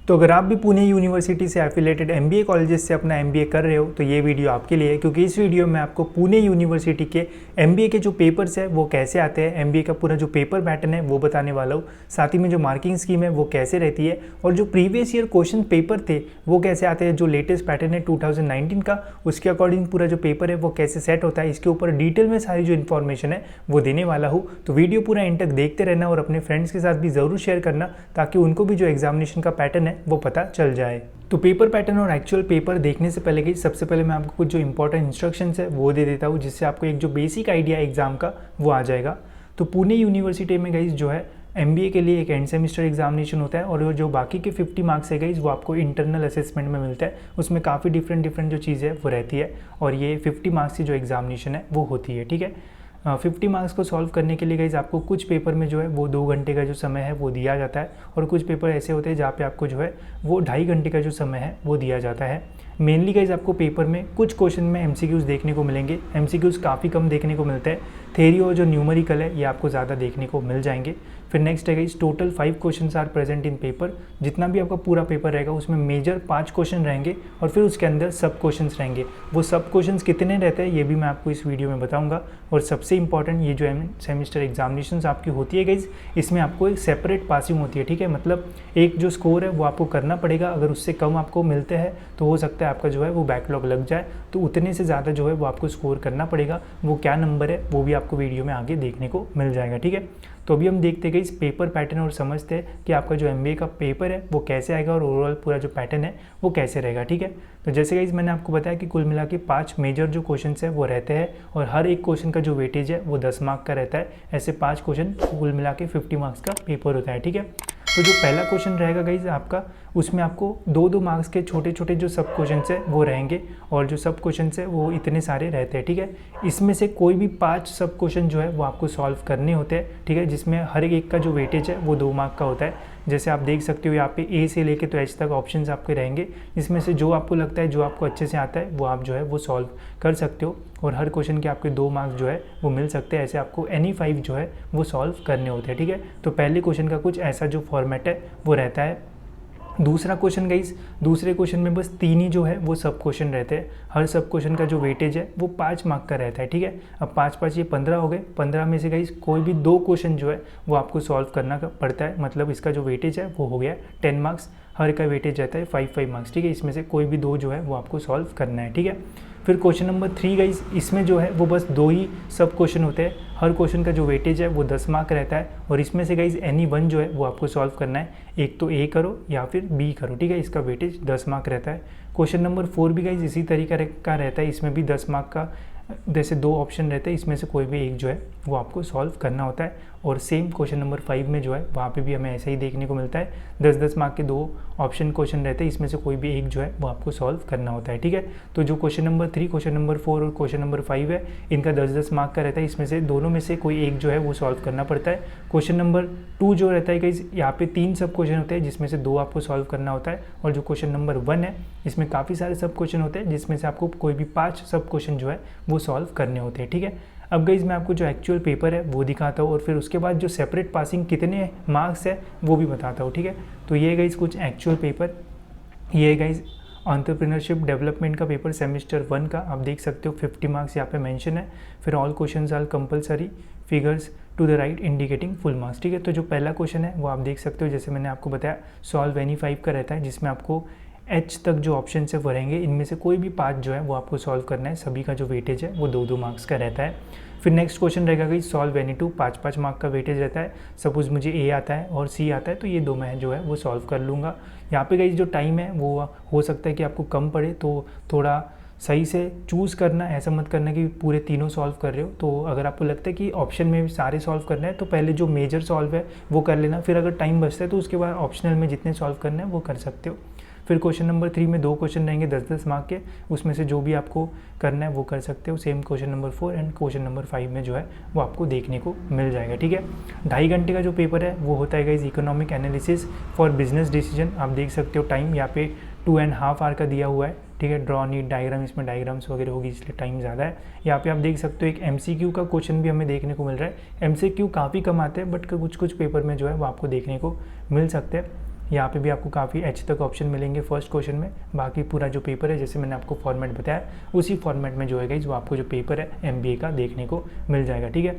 तो अगर आप भी पुणे यूनिवर्सिटी से एफिलेटेड एमबीए कॉलेजेस से अपना एमबीए कर रहे हो तो ये वीडियो आपके लिए है, क्योंकि इस वीडियो में आपको पुणे यूनिवर्सिटी के एमबीए के जो पेपर्स है वो कैसे आते हैं, एमबीए का पूरा जो पेपर पैटर्न है वो बताने वाला हूँ। साथ ही में जो मार्किंग स्कीम है वो कैसे रहती है और जो प्रीवियस ईयर क्वेश्चन पेपर थे वो कैसे आते हैं, जो लेटेस्ट पैटर्न है 2019 का उसके अकॉर्डिंग पूरा जो पेपर है वो कैसे सेट होता है, इसके ऊपर डिटेल में सारी जो इन्फॉर्मेशन है वो देने वाला हूँ। तो वीडियो पूरा एंड तक देखते रहना और अपने फ्रेंड्स के साथ भी ज़रूर शेयर करना ताकि उनको भी जो एग्जामिनेशन का पैटर्न है वो पता चल जाए। तो पेपर पैटर्न और एक्चुअल पेपर देखने से पहले सबसे पहले मैं आपको कुछ जो इंपॉर्टेंट इंस्ट्रक्शंस है वो दे देता हूँ, जिससे आपको एक जो बेसिक आइडिया एग्जाम का वो आ जाएगा। तो पुणे यूनिवर्सिटी में गाइस जो है एमबीए के लिए एक एंड सेमेस्टर एग्जामिनेशन होता है और जो बाकी के 50 मार्क्स है गाइस वो आपको इंटरनल असेसमेंट में मिलता है। उसमें काफ़ी डिफरेंट जो चीज़ें वो रहती है और ये 50 मार्क्स की जो एग्जामिनेशन है वो होती है। ठीक है, 50 मार्क्स को सॉल्व करने के लिए गाइज आपको कुछ पेपर में जो है वो 2 घंटे का जो समय है वो दिया जाता है और कुछ पेपर ऐसे होते हैं जहाँ पे आपको जो है वो 2.5 घंटे का जो समय है वो दिया जाता है। मेनली गाइज आपको पेपर में कुछ क्वेश्चन में एमसीक्यूज़ देखने को मिलेंगे, एमसीक्यूज़ काफ़ी कम देखने को मिलते हैं। थ्योरी और जो न्यूमेरिकल है ये आपको ज़्यादा देखने को मिल जाएंगे। फिर नेक्स्ट है guys total 5 questions are present in paper. जितना भी आपका पूरा पेपर रहेगा उसमें मेजर 5 क्वेश्चन रहेंगे और फिर उसके अंदर सब क्वेश्चंस रहेंगे। वो सब क्वेश्चंस कितने रहते हैं ये भी मैं आपको इस वीडियो में बताऊंगा। और सबसे इंपॉर्टेंट ये जो सेमेस्टर एग्जामिनेशन आपकी होती है गाइज, इसमें आपको एक सेपरेट पासिंग होती है। ठीक है, मतलब एक जो स्कोर है वो आपको करना पड़ेगा, अगर उससे कम आपको मिलते हैं तो हो सकता है आपका जो है वो बैकलॉग लग जाए, तो उतने से ज़्यादा जो है वो आपको स्कोर करना पड़ेगा। वो क्या नंबर है वो भी आपको वीडियो में आगे देखने को मिल जाएगा। ठीक है, तो अभी हम देखते गए इस पेपर पैटर्न और समझते हैं कि आपका जो एमबीए का पेपर है वो कैसे आएगा और ओवरऑल पूरा जो पैटर्न है वो कैसे रहेगा। ठीक है, तो जैसे गाइस मैंने आपको बताया कि कुल मिला के 5 मेजर जो क्वेश्चन है वो रहते हैं और हर एक क्वेश्चन का जो वेटेज है वो 10 मार्क का रहता है। ऐसे 5 क्वेश्चन कुल मिला के 50 मार्क्स का पेपर होता है। ठीक है, तो जो पहला क्वेश्चन रहेगा गाइज आपका, उसमें आपको 2-2 मार्क्स के छोटे छोटे जो सब क्वेश्चन है वो रहेंगे और जो सब क्वेश्चन है वो इतने सारे रहते हैं। ठीक है, इसमें से कोई भी 5 सब क्वेश्चन जो है वो आपको सॉल्व करने होते हैं। ठीक है, जिसमें हर एक का जो वेटेज है वो 2 मार्क का होता है। जैसे आप देख सकते हो यहाँ पे ए से लेके तो एच तक ऑप्शंस आपके रहेंगे, जिसमें से जो आपको लगता है, जो आपको अच्छे से आता है वो आप जो है वो सॉल्व कर सकते हो और हर क्वेश्चन के आपके 2 मार्क्स जो है वो मिल सकते हैं। ऐसे आपको एनी 5 जो है वो सॉल्व करने होते हैं। ठीक है, तो पहले क्वेश्चन का कुछ ऐसा जो फॉर्मेट है वो रहता है। दूसरा क्वेश्चन गाइस, दूसरे क्वेश्चन में बस 3 ही जो है वो सब क्वेश्चन रहते हैं। हर सब क्वेश्चन का जो वेटेज है वो 5 मार्क का रहता है। ठीक है, अब 5-5 ये 15 हो गए। 15 में से गाइस कोई भी 2 क्वेश्चन जो है वो आपको सॉल्व करना पड़ता है, मतलब इसका जो वेटेज है वो हो गया 10 मार्क्स। हर का वेटेज रहता है 5-5 मार्क्स। ठीक है, इसमें से कोई भी 2 जो है वो आपको सॉल्व करना है। ठीक है, फिर क्वेश्चन नंबर 3 गाइस, इसमें जो है वो बस 2 ही सब क्वेश्चन होते हैं। हर क्वेश्चन का जो वेटेज है वो 10 मार्क रहता है और इसमें से गाइस एनी 1 जो है वो आपको सॉल्व करना है। एक तो ए करो या फिर बी करो। ठीक है, इसका वेटेज 10 मार्क रहता है। क्वेश्चन नंबर 4 भी गाइस इसी तरीके का रहता है, इसमें भी 10 मार्क का जैसे 2 ऑप्शन रहते हैं, इसमें से कोई भी एक जो है वो आपको सॉल्व करना होता है। और सेम क्वेश्चन नंबर 5 में जो है वहाँ पे भी हमें ऐसा ही देखने को मिलता है, 10-10 मार्क के 2 ऑप्शन क्वेश्चन रहते हैं, इसमें से कोई भी एक जो है वो आपको सॉल्व करना होता है। ठीक है, तो जो क्वेश्चन नंबर 3, क्वेश्चन नंबर 4 और क्वेश्चन नंबर 5 है, इनका 10-10 मार्क का रहता है, इसमें से दोनों में से कोई एक जो है वो सॉल्व करना पड़ता है। क्वेश्चन नंबर 2 जो रहता है गाइस, यहाँ पे 3 सब क्वेश्चन होते हैं जिसमें से 2 आपको सॉल्व करना होता है और जो क्वेश्चन नंबर 1 है इसमें काफ़ी सारे सब क्वेश्चन होते हैं जिसमें से आपको कोई भी 5 सब क्वेश्चन जो है वो सॉल्व करने होते हैं। ठीक है, अब गाइस मैं आपको जो एक्चुअल पेपर है वो दिखाता हूँ और फिर उसके बाद जो सेपरेट पासिंग कितने मार्क्स है वो भी बताता हूँ। ठीक है, तो ये गाइस कुछ एक्चुअल पेपर, ये गाइस एंटरप्रेन्योरशिप डेवलपमेंट का पेपर सेमेस्टर 1 का, आप देख सकते हो 50 मार्क्स यहाँ पे मेंशन है। फिर all questions are compulsory, figures to the right indicating full marks. ठीक है, तो जो पहला क्वेश्चन है वो आप देख सकते हो, जैसे मैंने आपको बताया सॉल्व एनी 5 का रहता है, जिसमें आपको एच तक जो ऑप्शन है वो रहेंगे, इनमें से कोई भी 5 जो है वो आपको सॉल्व करना है। सभी का जो वेटेज है वो 2-2 मार्क्स का रहता है। फिर नेक्स्ट क्वेश्चन रहेगा कि सॉल्व एनी 2, 5-5 मार्क का वेटेज रहता है। सपोज मुझे ए आता है और सी आता है तो ये 2 मैं जो है वो सॉल्व कर लूँगा। यहाँ पे गाइस जो टाइम है वो हो सकता है कि आपको कम पड़े, तो थोड़ा सही से चूज़ करना, ऐसा मत करना कि पूरे तीनों सॉल्व कर रहे हो। तो अगर आपको लगता है कि ऑप्शन में सारे सॉल्व करना है तो पहले जो मेजर सॉल्व है वो कर लेना, फिर अगर टाइम बचता है तो उसके बाद ऑप्शनल में जितने सॉल्व करना है वो कर सकते हो। फिर क्वेश्चन नंबर 3 में 2 क्वेश्चन रहेंगे 10-10 मार्क के, उसमें से जो भी आपको करना है वो कर सकते हो। Same question number 4 and question number 5 में जो है वो आपको देखने को मिल जाएगा। ठीक है, 2.5 घंटे का जो पेपर है वो होता है guys economic analysis for business decision. आप देख सकते हो टाइम यहाँ पे 2.5 आवर का दिया हुआ है। ठीक है, ड्रॉ नीट डायग्राम, इसमें डायग्राम्स वगैरह होगी इसलिए टाइम ज़्यादा है। यहाँ पे आप देख सकते हो एक MCQ का क्वेश्चन भी हमें देखने को मिल रहा है। MCQ काफ़ी कम आते हैं बट कुछ पेपर में जो है वो आपको देखने को मिल सकते हैं। यहाँ पे भी आपको काफ़ी H तक ऑप्शन मिलेंगे फर्स्ट क्वेश्चन में। बाकी पूरा जो पेपर है जैसे मैंने आपको फॉर्मेट बताया उसी फॉर्मेट में जो है गाइस वो आपको जो पेपर है MBA का देखने को मिल जाएगा, ठीक है।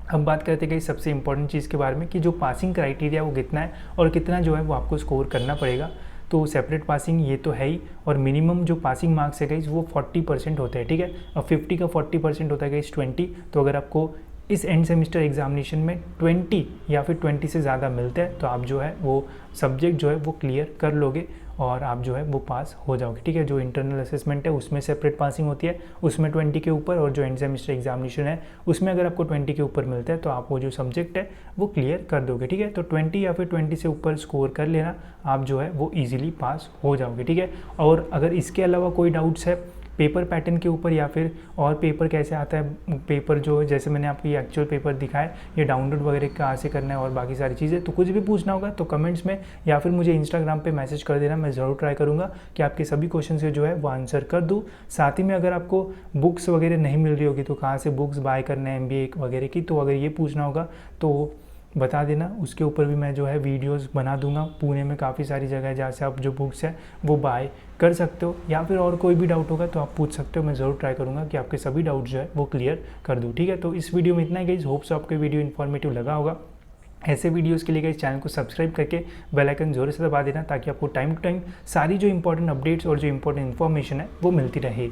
अब बात करते हैं गाइस सबसे इंपॉर्टेंट चीज़ के बारे में कि जो पासिंग क्राइटेरिया वो कितना है और कितना जो है वो आपको स्कोर करना पड़ेगा। तो सेपरेट पासिंग ये तो है ही, और मिनिमम जो पासिंग मार्क्स है गाइस वो 40% होते हैं, ठीक है। और 50 का 40% होता है गाइस 20। तो अगर आपको इस एंड सेमेस्टर एग्जामिनेशन में 20 या फिर 20 से ज़्यादा मिलते हैं तो आप जो है वो सब्जेक्ट जो है वो क्लियर कर लोगे और आप जो है वो पास हो जाओगे, ठीक है। जो इंटरनल असेसमेंट है उसमें सेपरेट पासिंग होती है, उसमें 20 के ऊपर, और जो एंड सेमेस्टर एग्जामिनेशन है उसमें अगर आपको 20 के ऊपर मिलता है तो आप वो जो सब्जेक्ट है वो क्लियर कर दोगे, ठीक है। तो 20 या फिर 20 से ऊपर स्कोर कर लेना, आप जो है वो ईजिली पास हो जाओगे, ठीक है। और अगर इसके अलावा कोई डाउट्स है पेपर पैटर्न के ऊपर या फिर और पेपर कैसे आता है, पेपर जो जैसे मैंने आपको ये एक्चुअल पेपर दिखाया, ये डाउनलोड वगैरह कहाँ से करना है और बाकी सारी चीज़ें, तो कुछ भी पूछना होगा तो कमेंट्स में या फिर मुझे इंस्टाग्राम पे मैसेज कर देना। मैं ज़रूर ट्राई करूँगा कि आपके सभी क्वेश्चन से जो है वो आंसर कर दूँ। साथ ही में अगर आपको बुक्स वगैरह नहीं मिल रही होगी तो कहाँ से बुक्स बाय करना है MBA वगैरह की, तो अगर ये पूछना होगा तो बता देना, उसके ऊपर भी मैं जो है वीडियोस बना दूंगा। पुणे में काफ़ी सारी जगह है जहाँ से आप जो बुक्स है वो बाय कर सकते हो, या फिर और कोई भी डाउट होगा तो आप पूछ सकते हो। मैं ज़रूर ट्राई करूँगा कि आपके सभी डाउट जो है वो क्लियर कर दूँ, ठीक है। तो इस वीडियो में इतना ही गाइस, होप्स आपको वीडियो इन्फॉर्मेटिव लगा होगा। ऐसे वीडियोस के लिए गाइस चैनल को सब्सक्राइब करके बेल आइकन जोर से दबा देना ताकि आपको टाइम टू टाइम सारी जो इंपॉर्टेंट अपडेट्स और जो इंपॉर्टेंट इन्फॉर्मेशन है वो मिलती रहे।